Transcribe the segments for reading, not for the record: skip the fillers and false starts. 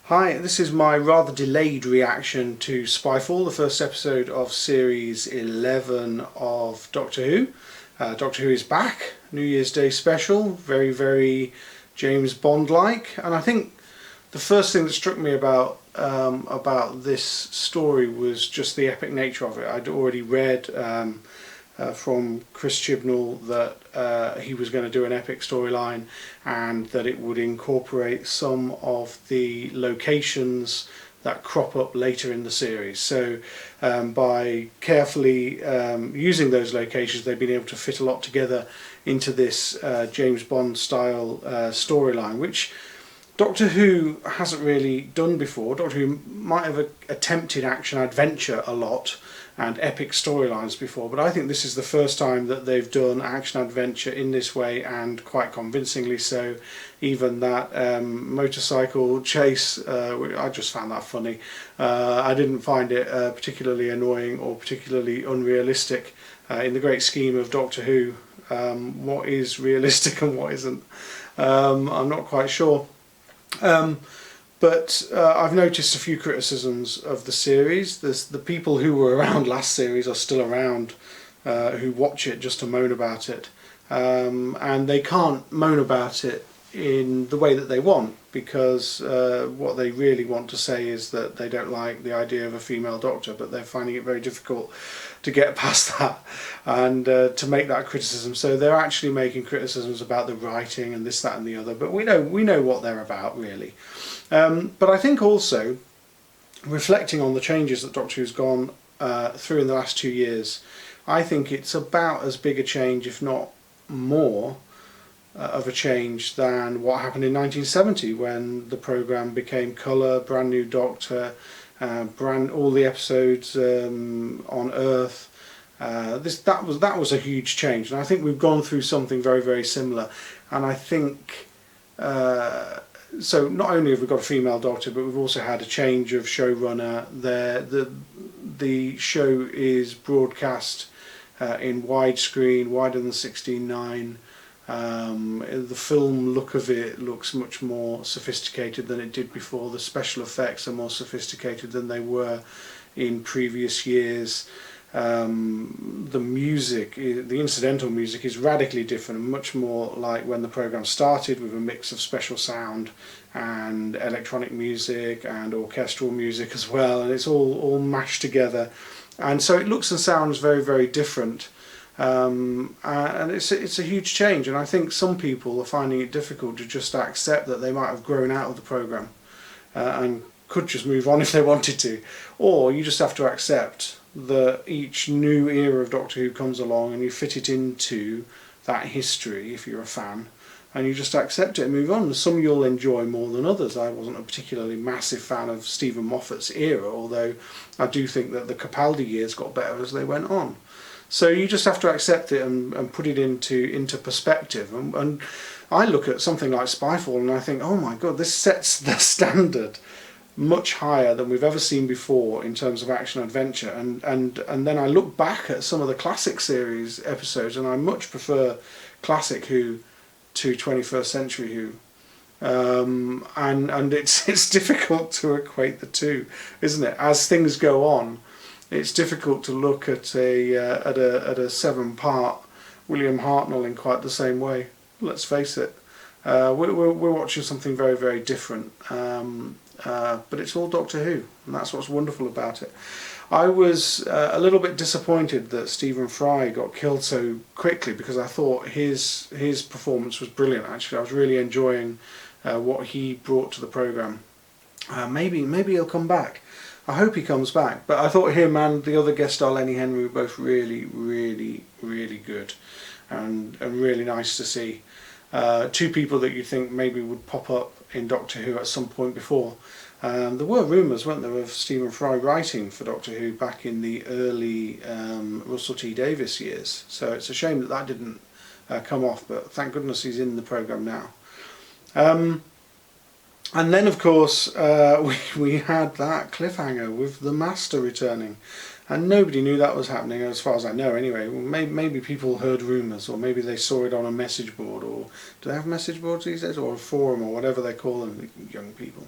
Hi, this is my rather delayed reaction to Spyfall, the first episode of Series 11 of Doctor Who. Doctor Who is back, New Year's Day special, very James Bond-like, and I think the first thing that struck me about this story was just the epic nature of it. I'd already read from Chris Chibnall that he was going to do an epic storyline and that it would incorporate some of the locations that crop up later in the series. So by carefully using those locations, they've been able to fit a lot together into this James Bond style storyline, which Doctor Who hasn't really done before. Doctor Who might have attempted action adventure a lot and epic storylines before, but I think this is the first time that they've done action adventure in this way, and quite convincingly so. Even that motorcycle chase, I just found that funny. I didn't find it particularly annoying or particularly unrealistic. In the great scheme of Doctor Who, what is realistic and what isn't, I'm not quite sure. But I've noticed a few criticisms of the series. The people who were around last series are still around, who watch it just to moan about it, and they can't moan about it in the way that they want, because what they really want to say is that they don't like the idea of a female doctor, but they're finding it very difficult to get past that and to make that criticism. So they're actually making criticisms about the writing and this, that and the other, but we know what they're about, really. But I think also, reflecting on the changes that Doctor Who's gone through in the last 2 years, I think it's about as big a change, if not more, of a change than what happened in 1970 when the programme became colour, brand new Doctor, all the episodes on Earth. That was a huge change, and I think we've gone through something very similar. And I think so. Not only have we got a female Doctor, but we've also had a change of showrunner. The show is broadcast in widescreen, wider than 16:9. The film look of it looks much more sophisticated than it did before. The special effects are more sophisticated than they were in previous years. The music, the incidental music, is radically different and much more like when the programme started, with a mix of special sound and electronic music and orchestral music as well, and it's all mashed together, and so it looks and sounds very different. And it's a huge change, and I think some people are finding it difficult to just accept that they might have grown out of the programme and could just move on if they wanted to, or you just have to accept that each new era of Doctor Who comes along and you fit it into that history if you're a fan, and you just accept it and move on. Some you'll enjoy more than others. I wasn't a particularly massive fan of Stephen Moffat's era, although I do think that the Capaldi years got better as they went on. So you just have to accept it and put it into perspective. And I look at something like Spyfall and I think, oh my god, this sets the standard much higher than we've ever seen before in terms of action adventure. And then I look back at some of the classic series episodes, and I much prefer classic Who to 21st century Who. And it's difficult to equate the two, isn't it? As things go on, it's difficult to look at a 7-part William Hartnell in quite the same way. Let's face it, we're watching something very different, but it's all Doctor Who, and that's what's wonderful about it. I was a little bit disappointed that Stephen Fry got killed so quickly, because I thought his performance was brilliant. Actually, I was really enjoying what he brought to the programme. Maybe he'll come back. I hope he comes back, but I thought him and the other guest star Lenny Henry were both really good, and really nice to see. Two people that you think maybe would pop up in Doctor Who at some point before. There were rumours, weren't there, of Stephen Fry writing for Doctor Who back in the early Russell T Davies years, so it's a shame that didn't come off, but thank goodness he's in the programme now. And then, of course, we had that cliffhanger with the Master returning, and nobody knew that was happening, as far as I know anyway. Maybe people heard rumours, or maybe they saw it on a message board, or do they have message boards these days, or a forum, or whatever they call them, young people.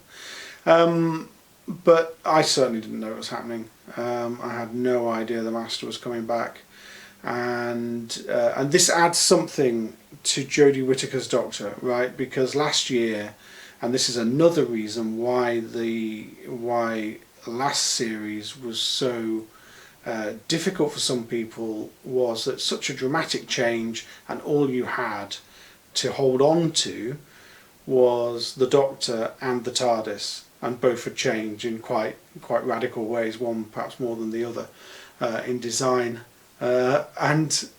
But I certainly didn't know it was happening. I had no idea the Master was coming back, and this adds something to Jodie Whittaker's Doctor, right? Because last year, and this is another reason why why last series was so difficult for some people, was that such a dramatic change, and all you had to hold on to was the Doctor and the TARDIS, and both had changed in quite radical ways, one perhaps more than the other in design, and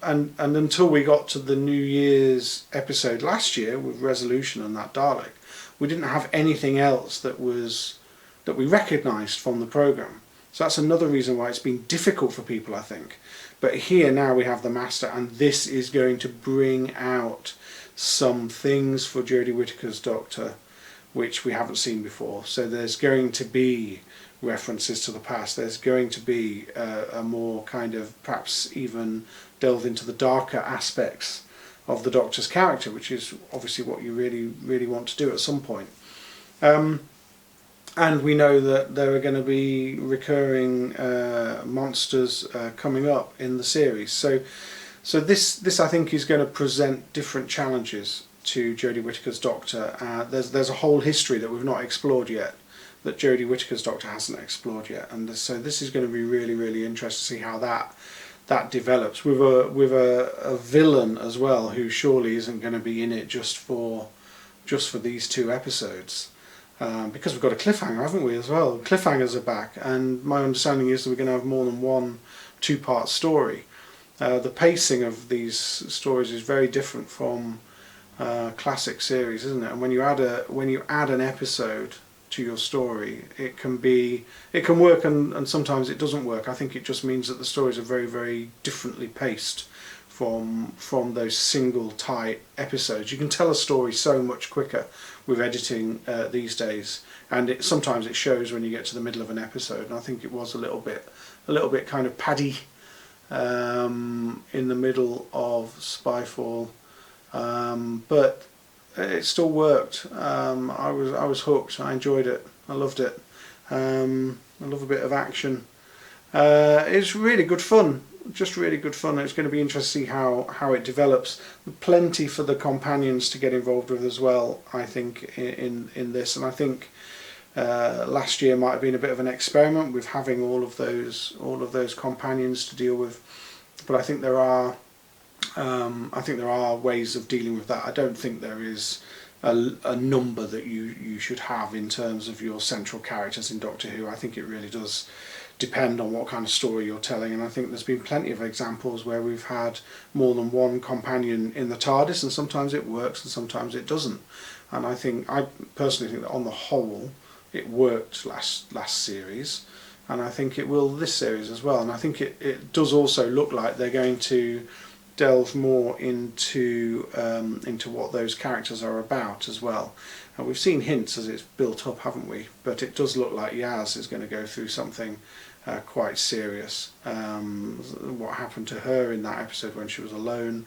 until we got to the New Year's episode last year with Resolution and that Dalek, we didn't have anything else that we recognised from the programme. So that's another reason why it's been difficult for people, I think. But here now we have the Master, and this is going to bring out some things for Jodie Whittaker's Doctor which we haven't seen before. So there's going to be references to the past. There's going to be a more kind of, perhaps even delve into the darker aspects of the Doctor's character, which is obviously what you really want to do at some point. And we know that there are going to be recurring monsters coming up in the series. So this I think is going to present different challenges to Jodie Whittaker's Doctor. There's a whole history that we've not explored yet, that Jodie Whittaker's Doctor hasn't explored yet, and so this is going to be really interesting to see how that develops with a villain as well, who surely isn't going to be in it just for these 2 episodes. Because we've got a cliffhanger, haven't we, as well? Cliffhangers are back, and my understanding is that we're going to have more than one 2-part story. The pacing of these stories is very different from classic series, isn't it? And when you add an episode to your story, it can work, and sometimes it doesn't work. I think it just means that the stories are very differently paced from those single tight episodes. You can tell a story so much quicker with editing these days, and sometimes it shows when you get to the middle of an episode. And I think it was a little bit kind of paddy in the middle of Spyfall, but it still worked. I was hooked. I enjoyed it. I loved it. I love a bit of action. It's really good fun. Just really good fun. It's going to be interesting to see how it develops. Plenty for the companions to get involved with as well, I think, in this. And I think last year might have been a bit of an experiment with having all of those companions to deal with. But I think there are ways of dealing with that. I don't think there is a number that you should have in terms of your central characters in Doctor Who. I think it really does depend on what kind of story you're telling, and I think there's been plenty of examples where we've had more than one companion in the TARDIS, and sometimes it works and sometimes it doesn't. And I personally think that on the whole it worked last series, and I think it will this series as well. And I think it does also look like they're going to delve more into what those characters are about as well. And we've seen hints as it's built up, haven't we? But it does look like Yaz is going to go through something quite serious. What happened to her in that episode when she was alone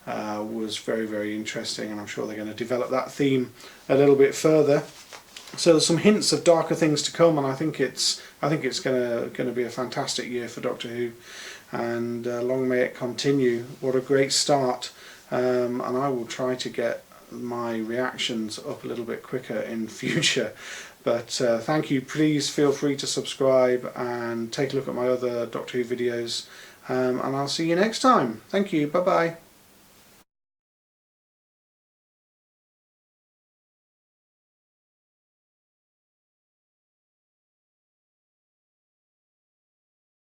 was very interesting, and I'm sure they're going to develop that theme a little bit further. So there's some hints of darker things to come, and I think it's going to be a fantastic year for Doctor Who, and long may it continue. What a great start, and I will try to get my reactions up a little bit quicker in future. But thank you. Please feel free to subscribe and take a look at my other Doctor Who videos, and I'll see you next time. Thank you. Bye bye.